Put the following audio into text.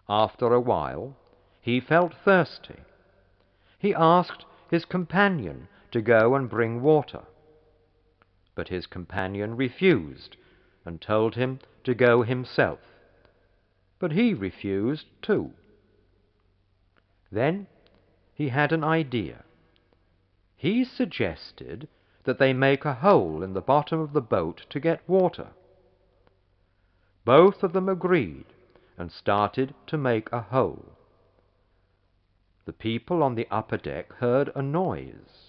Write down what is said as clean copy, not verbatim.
After a while he felt thirsty. He asked his companion to go and bring water. But his companion refused and told him to go himself. But he refused too. Then he had an idea. He suggested that they make a hole in the bottom of the boat to get water. Both of them agreed and started to make a hole. The people on the upper deck heard a noise.